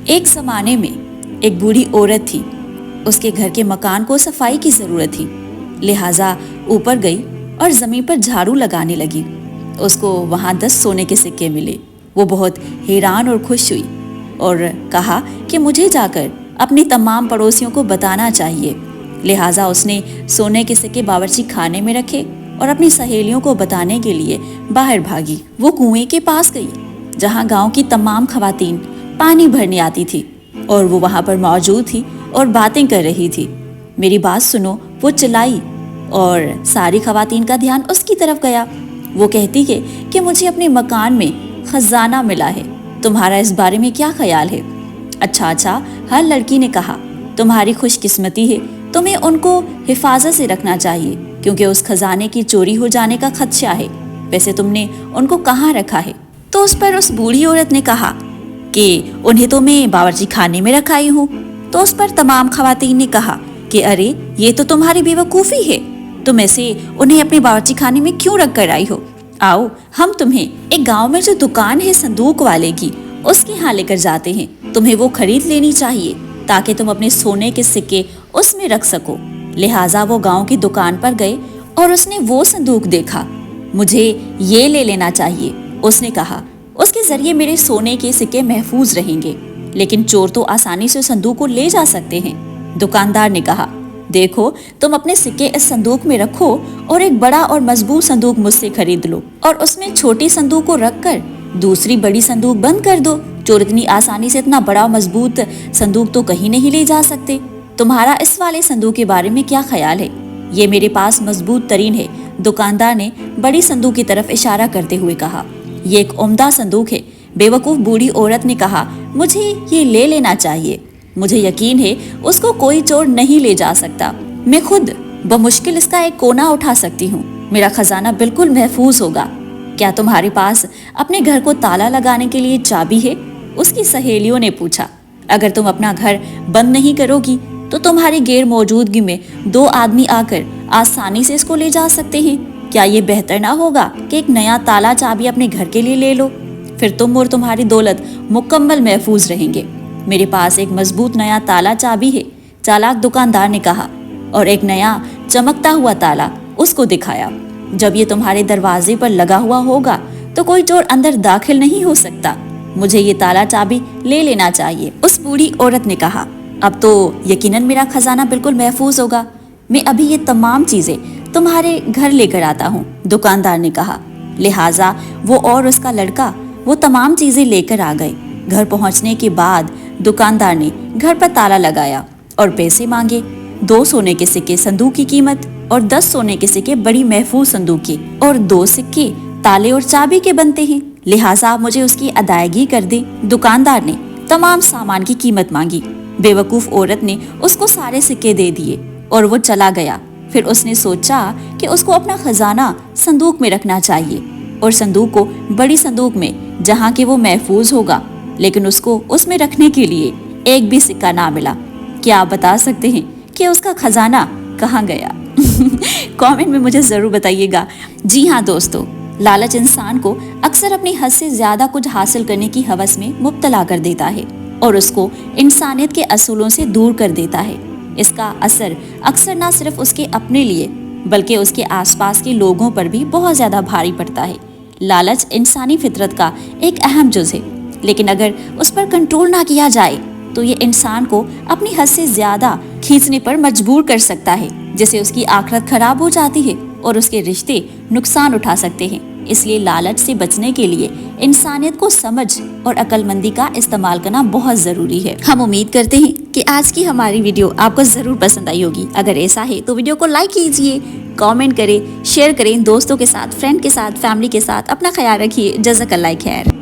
ایک زمانے میں ایک بوڑھی عورت تھی. اس کے گھر کے مکان کو صفائی کی ضرورت تھی، لہٰذا اوپر گئی اور زمین پر جھاڑو لگانے لگی. اس کو وہاں 10 سونے کے سکے ملے. وہ بہت حیران اور خوش ہوئی اور کہا کہ مجھے جا کر اپنی تمام پڑوسیوں کو بتانا چاہیے. لہٰذا اس نے سونے کے سکے باورچی خانے میں رکھے اور اپنی سہیلیوں کو بتانے کے لیے باہر بھاگی. وہ کنویں کے پاس گئی جہاں گاؤں کی تمام خواتین پانی بھرنے آتی تھی اور وہ وہاں پر موجود تھی اور باتیں کر رہی تھی. میری بات سنو، وہ چلائی اور ساری خواتین کا دھیان اس کی طرف گیا. وہ کہتی ہے کہ مجھے اپنے مکان میں خزانہ ملا ہے، تمہارا اس بارے میں کیا خیال ہے؟ اچھا، ہر لڑکی نے کہا تمہاری خوش قسمتی ہے، تمہیں ان کو حفاظت سے رکھنا چاہیے کیونکہ اس خزانے کی چوری ہو جانے کا خدشہ ہے. ویسے تم نے ان کو کہاں رکھا ہے؟ تو اس پر اس بوڑھی عورت نے کہا کہ انہیں تو میں باورچی خانے میں رکھائی ہوں. تو اس پر تمام خواتین نے کہا کہ ارے یہ تو تمہاری بے وقوفی ہے، تم ایسے انہیں اپنے باورچی خانے میں کیوں رکھ کر آئی ہو؟ آؤ ہم تمہیں ایک گاؤں میں جو دکان ہے صندوق والے کی، اس کے ہاں لے کر جاتے ہیں. تمہیں وہ خرید لینی چاہیے تاکہ تم اپنے سونے کے سکے اس میں رکھ سکو. لہٰذا وہ گاؤں کی دکان پر گئے اور اس نے وہ صندوق دیکھا. مجھے یہ لے لینا چاہیے، اس نے کہا. اس کے ذریعے میرے سونے کے سکے محفوظ رہیں گے، لیکن چور تو آسانی سے صندوق کو لے جا سکتے ہیں. دکاندار نے کہا دیکھو تم اپنے سکے اس صندوق میں رکھو اور ایک بڑا اور مضبوط صندوق مجھ سے خرید لو اور اس میں چھوٹی صندوق کو رکھ کر دوسری بڑی صندوق بند کر دو. چور اتنی آسانی سے اتنا بڑا مضبوط صندوق تو کہیں نہیں لے جا سکتے. تمہارا اس والے صندوق کے بارے میں کیا خیال ہے؟ یہ میرے پاس مضبوط ترین ہے، دکاندار نے بڑی صندوق کی طرف اشارہ کرتے ہوئے کہا. یہ ایک عمدہ صندوق ہے. بے وقوف بوڑھی عورت نے کہا مجھے یہ لے لینا چاہیے. مجھے یقین ہے اس کو کوئی چور نہیں لے جا سکتا. میں خود بمشکل اس کا ایک کونا اٹھا سکتی ہوں. میرا خزانہ بالکل محفوظ ہوگا. کیا تمہارے پاس اپنے گھر کو تالا لگانے کے لیے چابی ہے؟ اس کی سہیلیوں نے پوچھا. اگر تم اپنا گھر بند نہیں کرو گی تو تمہاری غیر موجودگی میں 2 آدمی آ کر آسانی سے اس کو لے جا سکتے ہیں. کیا یہ بہتر نہ ہوگا کہ ایک نیا تالا چابی اپنے گھر کے لیے لے لو؟ پھر تم اور تمہاری دولت مکمل محفوظ رہیں گے. میرے پاس ایک مضبوط نیا تالا چابی ہے، چالاک دکاندار نے کہا اور ایک نیا چمکتا ہوا تالا اس کو دکھایا. جب یہ تمہارے دروازے پر لگا ہوا ہوگا تو کوئی چور اندر داخل نہیں ہو سکتا. مجھے یہ تالا چابی لے لینا چاہیے. اس بوڑھی عورت نے کہا اب تو یقیناً میرا خزانہ بالکل محفوظ ہوگا. میں ابھی یہ تمام چیزیں تمہارے گھر لے کر آتا ہوں، دکاندار نے کہا. لہٰذا وہ اور اس کا لڑکا وہ تمام چیزیں لے کر آ گئے. گھر پہنچنے کے بعد دکاندار نے گھر پر تالا لگایا اور پیسے مانگے. 2 سونے کے سکے صندوق کی قیمت اور 10 سونے کے سکے بڑی محفوظ صندوق کی، اور 2 سکے تالے اور چابی کے بنتے ہیں، لہٰذا آپ مجھے اس کی ادائیگی کر دیں. دکاندار نے تمام سامان کی قیمت مانگی. بے وقوف عورت نے اس کو سارے سکے دے دیے اور وہ چلا گیا. پھر اس نے سوچا کہ اس کو اپنا خزانہ صندوق میں رکھنا چاہیے اور صندوق کو بڑی صندوق میں جہاں کہ وہ محفوظ ہوگا، لیکن اس کو اس میں رکھنے کے لیے ایک بھی سکہ نہ ملا. کیا آپ بتا سکتے ہیں کہ اس کا خزانہ کہاں گیا؟ کامنٹ میں مجھے ضرور بتائیے گا. جی ہاں دوستو، لالچ انسان کو اکثر اپنی حد سے زیادہ کچھ حاصل کرنے کی ہوس میں مبتلا کر دیتا ہے اور اس کو انسانیت کے اصولوں سے دور کر دیتا ہے. اس کا اثر اکثر نہ صرف اس کے اپنے لیے بلکہ اس کے آس پاس کے لوگوں پر بھی بہت زیادہ بھاری پڑتا ہے. لالچ انسانی فطرت کا ایک اہم جز ہے، لیکن اگر اس پر کنٹرول نہ کیا جائے تو یہ انسان کو اپنی حد سے زیادہ کھینچنے پر مجبور کر سکتا ہے، جس سے اس کی آخرت خراب ہو جاتی ہے اور اس کے رشتے نقصان اٹھا سکتے ہیں. اس لیے لالچ سے بچنے کے لیے انسانیت کو سمجھ اور عقل مندی کا استعمال کرنا بہت ضروری ہے. ہم امید کرتے ہیں کہ آج کی ہماری ویڈیو آپ کو ضرور پسند آئی ہوگی. اگر ایسا ہے تو ویڈیو کو لائک کیجئے، کامنٹ کریں، شیئر کریں دوستوں کے ساتھ، فرینڈ کے ساتھ، فیملی کے ساتھ. اپنا خیال رکھیے. جزاک اللہ خیر.